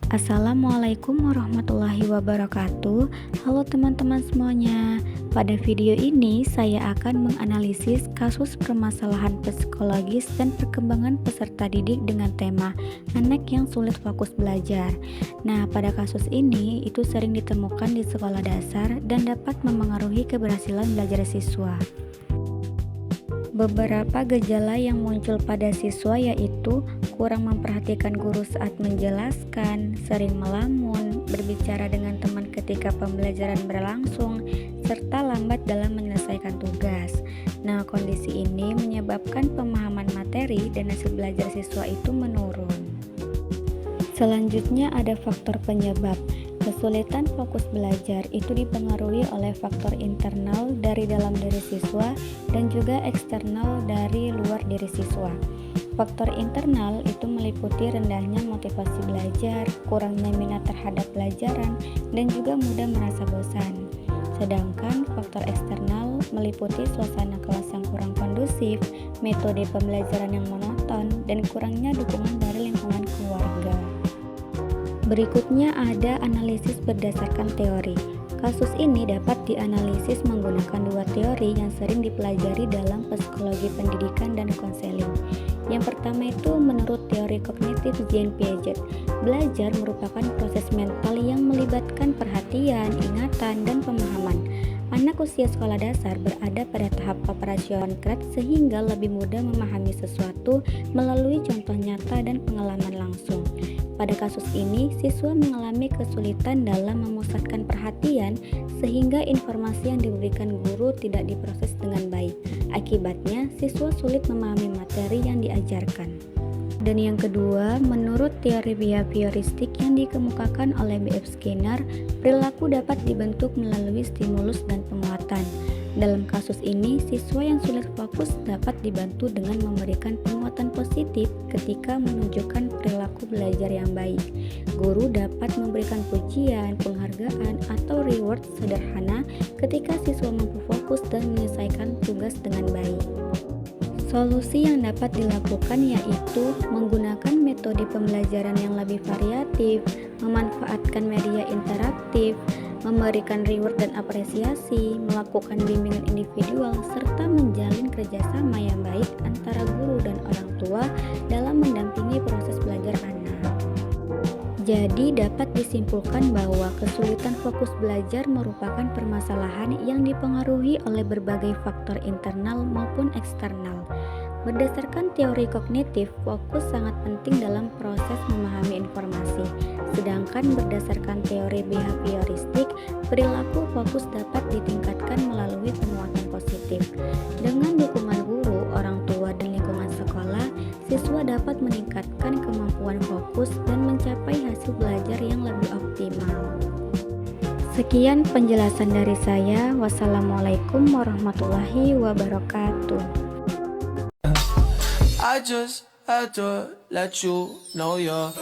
Assalamualaikum warahmatullahi wabarakatuh. Halo teman-teman semuanya. Pada video ini saya akan menganalisis kasus permasalahan psikologis dan perkembangan peserta didik dengan tema anak yang sulit fokus belajar. Nah, pada kasus ini itu sering ditemukan di sekolah dasar dan dapat memengaruhi keberhasilan belajar siswa. Beberapa gejala yang muncul pada siswa yaitu kurang memperhatikan guru saat menjelaskan, sering melamun, berbicara dengan teman ketika pembelajaran berlangsung, serta lambat dalam menyelesaikan tugas. Nah, kondisi ini menyebabkan pemahaman materi dan hasil belajar siswa itu menurun. Selanjutnya ada faktor penyebab. Kesulitan fokus belajar itu dipengaruhi oleh faktor internal dari dalam diri siswa dan juga eksternal dari luar diri siswa. Faktor internal itu meliputi rendahnya motivasi belajar, kurangnya minat terhadap pelajaran, dan juga mudah merasa bosan. Sedangkan faktor eksternal meliputi suasana kelas yang kurang kondusif, metode pembelajaran yang monoton, dan kurangnya dukungan dari lingkungan keluarga. Berikutnya ada analisis berdasarkan teori. Kasus ini dapat dianalisis menggunakan dua teori yang sering dipelajari dalam psikologi pendidikan dan konseling. Yang pertama itu menurut teori kognitif Jean Piaget. Belajar merupakan proses mental yang melibatkan perhatian, ingatan, dan pemahaman. Anak usia sekolah dasar berada pada tahap operasional konkret sehingga lebih mudah memahami sesuatu melalui contoh nyata dan pengalaman langsung. Pada kasus ini, siswa mengalami kesulitan dalam memusatkan perhatian sehingga informasi yang diberikan guru tidak diproses dengan baik. Akibatnya, siswa sulit memahami materi yang diajarkan. Dan yang kedua, menurut teori behavioristik yang dikemukakan oleh B.F. Skinner, perilaku dapat dibentuk melalui stimulus dan penguatan. Dalam kasus ini, siswa yang sulit fokus dapat dibantu dengan memberikan penguatan positif ketika menunjukkan perilaku belajar yang baik. Guru dapat memberikan pujian, penghargaan, atau reward sederhana ketika siswa mampu fokus dan menyelesaikan tugas dengan baik. Solusi yang dapat dilakukan yaitu menggunakan metode pembelajaran yang lebih variatif, memanfaatkan media interaktif, memberikan reward dan apresiasi, melakukan bimbingan individual, serta menjalin kerjasama yang baik antara guru dan orang tua dalam mendampingi proses belajar anak. Jadi dapat disimpulkan bahwa kesulitan fokus belajar merupakan permasalahan yang dipengaruhi oleh berbagai faktor internal maupun eksternal. Berdasarkan teori kognitif, fokus sangat penting dalam proses memahami informasi. Sedangkan berdasarkan teori behavioristik, perilaku fokus dapat ditingkatkan melalui penguatan positif. Dengan dukungan guru, orang tua, dan lingkungan sekolah, siswa dapat meningkatkan kemampuan fokus dan mencapai hasil belajar yang lebih optimal. Sekian penjelasan dari saya. Wassalamualaikum warahmatullahi wabarakatuh. I just had to let you know you're